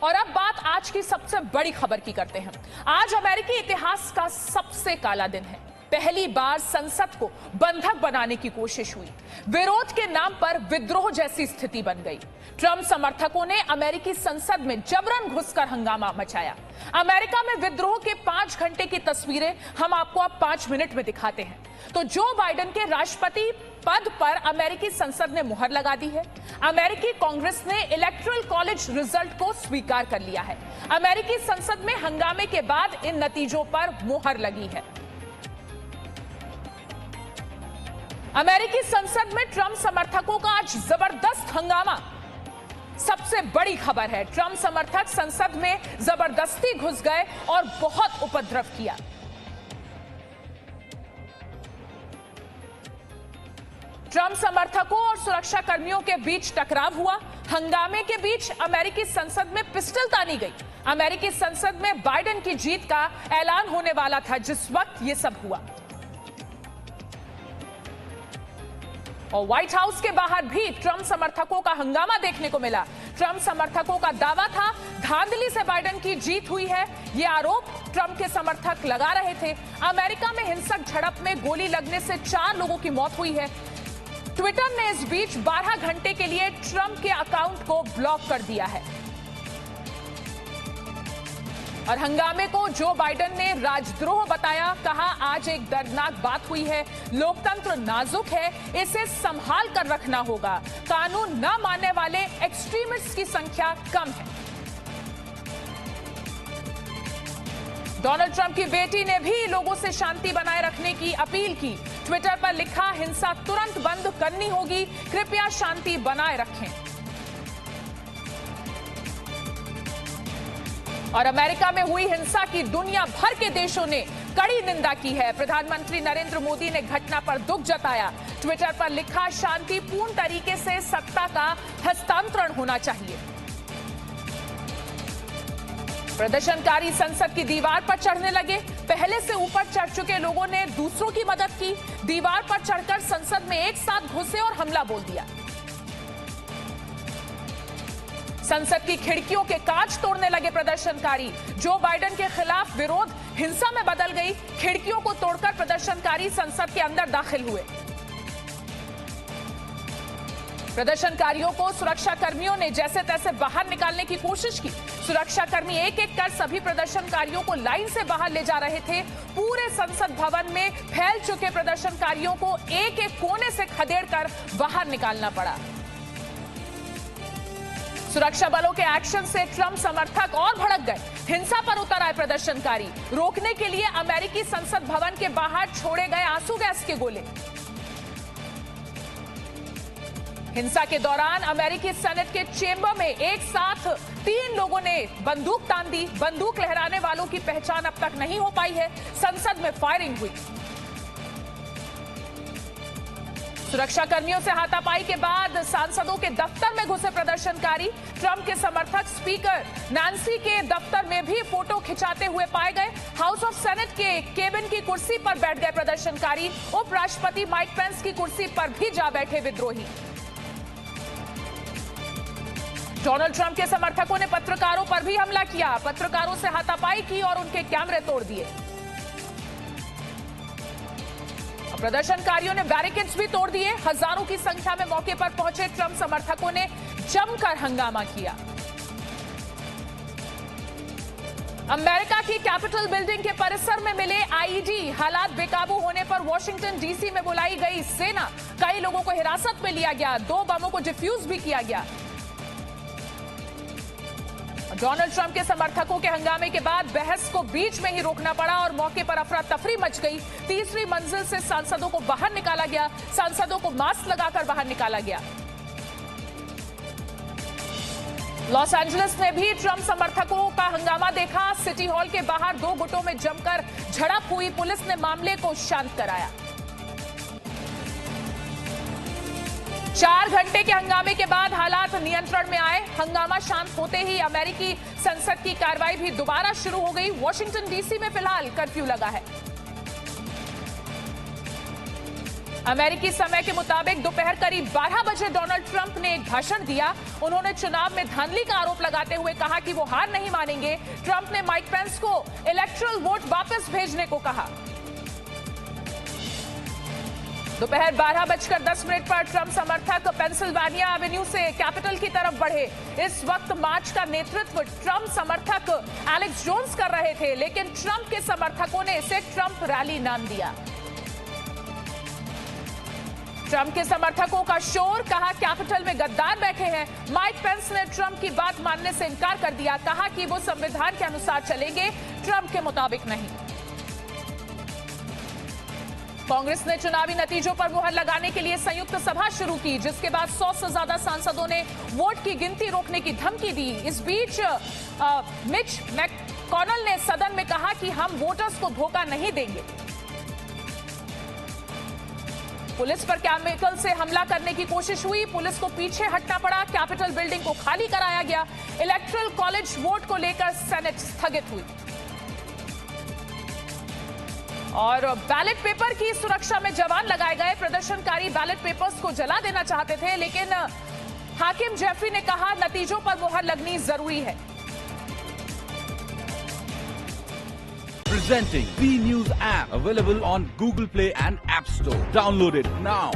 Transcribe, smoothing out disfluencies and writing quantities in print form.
और अब बात आज की सबसे बड़ी खबर की करते हैं। आज अमेरिकी इतिहास का सबसे काला दिन है। पहली बार संसद को बंधक बनाने की कोशिश हुई। विरोध के नाम पर विद्रोह जैसी स्थिति बन गई। ट्रंप समर्थकों ने अमेरिकी संसद में जबरन घुसकर हंगामा मचाया। अमेरिका में विद्रोह के 5 घंटे की तस्वीरें हम आपको अब 5 मिनट में दिखाते हैं। तो जो बाइडेन के राष्ट्रपति पद पर अमेरिकी संसद ने मुहर लगा दी है। अमेरिकी कांग्रेस ने इलेक्टोरल कॉलेज रिजल्ट को स्वीकार कर लिया है। अमेरिकी संसद में हंगामे के बाद इन नतीजों पर मुहर लगी है। अमेरिकी संसद में ट्रंप समर्थकों का आज जबरदस्त हंगामा। सबसे बड़ी खबर है, ट्रंप समर्थक संसद में जबरदस्ती घुस गए और बहुत उपद्रव किया। ट्रंप समर्थकों और सुरक्षा कर्मियों के बीच टकराव हुआ। हंगामे के बीच अमेरिकी संसद में पिस्टल तानी गई। अमेरिकी संसद में बाइडेन की जीत का ऐलान होने वाला था जिस वक्त यह सब हुआ। और व्हाइट हाउस के बाहर भी ट्रंप समर्थकों का हंगामा देखने को मिला। ट्रंप समर्थकों का दावा था धांधली से बाइडेन की जीत हुई है। यह आरोप ट्रंप के समर्थक लगा रहे थे। अमेरिका में हिंसक झड़प में गोली लगने से 4 लोगों की मौत हुई है। ट्विटर ने इस बीच 12 घंटे के लिए ट्रंप के अकाउंट को ब्लॉक कर दिया है। और हंगामे को जो बाइडेन ने राजद्रोह बताया, कहा आज एक दर्दनाक बात हुई है। लोकतंत्र नाजुक है, इसे संभाल कर रखना होगा। कानून न मानने वाले एक्सट्रीमिस्ट की संख्या कम है। डोनाल्ड ट्रंप की बेटी ने भी लोगों से शांति बनाए रखने की अपील की। ट्विटर पर लिखा, हिंसा तुरंत बंद करनी होगी, कृपया शांति बनाए रखें। और अमेरिका में हुई हिंसा की दुनिया भर के देशों ने कड़ी निंदा की है। प्रधानमंत्री नरेंद्र मोदी ने घटना पर दुख जताया। ट्विटर पर लिखा, शांतिपूर्ण तरीके से सत्ता का हस्तांतरण होना चाहिए। प्रदर्शनकारी संसद की दीवार पर चढ़ने लगे। पहले से ऊपर चढ़ चुके लोगों ने दूसरों की मदद की। दीवार पर चढ़कर संसद में एक साथ घुसे और हमला बोल दिया। संसद की खिड़कियों के कांच तोड़ने लगे प्रदर्शनकारी। जो बाइडेन के खिलाफ विरोध हिंसा में बदल गई। खिड़कियों को तोड़कर प्रदर्शनकारी संसद के अंदर दाखिल हुए। प्रदर्शनकारियों को सुरक्षा कर्मियों ने जैसे तैसे बाहर निकालने की कोशिश की। सुरक्षा कर्मी एक एक कर सभी प्रदर्शनकारियों को लाइन से बाहर ले जा रहे थे। पूरे संसद भवन में फैल चुके प्रदर्शनकारियों को एक एक कोने से खदेड़कर बाहर निकालना पड़ा। सुरक्षा बलों के एक्शन से ट्रंप समर्थक और भड़क गए। हिंसा पर उतर आए प्रदर्शनकारी। रोकने के लिए अमेरिकी संसद भवन के बाहर छोड़े गए आंसू गैस के गोले। हिंसा के दौरान अमेरिकी सेनेट के चेंबर में एक साथ 3 लोगों ने बंदूक तान दी। बंदूक लहराने वालों की पहचान अब तक नहीं हो पाई है। संसद में फायरिंग हुई। सुरक्षा कर्मियों से हाथापाई के बाद सांसदों के दफ्तर में घुसे प्रदर्शनकारी। ट्रंप के समर्थक स्पीकर नांसी के दफ्तर में भी फोटो खिंचाते हुए पाए गए। हाउस ऑफ सेनेट के केबिन की कुर्सी पर बैठ गए प्रदर्शनकारी। उपराष्ट्रपति माइक पेंस की कुर्सी पर भी जा बैठे विद्रोही। डोनाल्ड ट्रंप के समर्थकों ने पत्रकारों पर भी हमला किया। पत्रकारों से हाथापाई की और उनके कैमरे तोड़ दिए। प्रदर्शनकारियों ने बैरिकेड्स भी तोड़ दिए। हजारों की संख्या में मौके पर पहुंचे ट्रंप समर्थकों ने जमकर हंगामा किया। अमेरिका की कैपिटल बिल्डिंग के परिसर में मिले आईईडी। हालात बेकाबू होने पर वॉशिंगटन डीसी में बुलाई गई सेना। कई लोगों को हिरासत में लिया गया। 2 बमों को डिफ्यूज भी किया गया। डोनाल्ड ट्रंप के समर्थकों के हंगामे के बाद बहस को बीच में ही रोकना पड़ा और मौके पर अफरा तफरी मच गई। तीसरी मंजिल से सांसदों को बाहर निकाला गया। सांसदों को मास्क लगाकर बाहर निकाला गया। लॉस एंजलिस ने भी ट्रंप समर्थकों का हंगामा देखा। सिटी हॉल के बाहर 2 गुटों में जमकर झड़प हुई। पुलिस ने मामले को शांत कराया। 4 घंटे के हंगामे के बाद हालात नियंत्रण में आए। हंगामा शांत होते ही अमेरिकी संसद की कार्रवाई भी दोबारा शुरू हो गई। वॉशिंगटन डीसी में फिलहाल कर्फ्यू लगा है। अमेरिकी समय के मुताबिक दोपहर करीब 12 बजे डोनाल्ड ट्रंप ने एक भाषण दिया। उन्होंने चुनाव में धांधली का आरोप लगाते हुए कहा कि वो हार नहीं मानेंगे। ट्रंप ने माइक पेंस को इलेक्टोरल वोट वापस भेजने को कहा। दोपहर 12:10 पर ट्रंप समर्थक पेंसिल्वेनिया एवेन्यू से कैपिटल की तरफ बढ़े। इस वक्त मार्च का नेतृत्व ट्रंप समर्थक एलेक्स जोन्स कर रहे थे, लेकिन ट्रंप के समर्थकों ने इसे ट्रंप रैली नाम दिया। ट्रंप के समर्थकों का शोर, कहा कैपिटल में गद्दार बैठे हैं। माइक पेंस ने ट्रंप की बात मानने से इनकार कर दिया, कहा कि वो संविधान के अनुसार चलेंगे, ट्रंप के मुताबिक नहीं। कांग्रेस ने चुनावी नतीजों पर मुहर लगाने के लिए संयुक्त सभा शुरू की, जिसके बाद 100 से ज्यादा सांसदों ने वोट की गिनती रोकने की धमकी दी। इस बीच मिच मैककॉनल ने सदन में कहा कि हम वोटर्स को धोखा नहीं देंगे। पुलिस पर केमिकल से हमला करने की कोशिश हुई, पुलिस को पीछे हटना पड़ा, कैपिटल बिल्डिंग को खाली कराया गया। इलेक्टोरल कॉलेज वोट को लेकर सेनेट स्थगित हुई और बैलेट पेपर की सुरक्षा में जवान लगाए गए। प्रदर्शनकारी बैलेट पेपर्स को जला देना चाहते थे, लेकिन हाकिम जेफरी ने कहा नतीजों पर मुहर लगनी जरूरी है। Presenting B News app, available on Google Play and App Store. Download it now.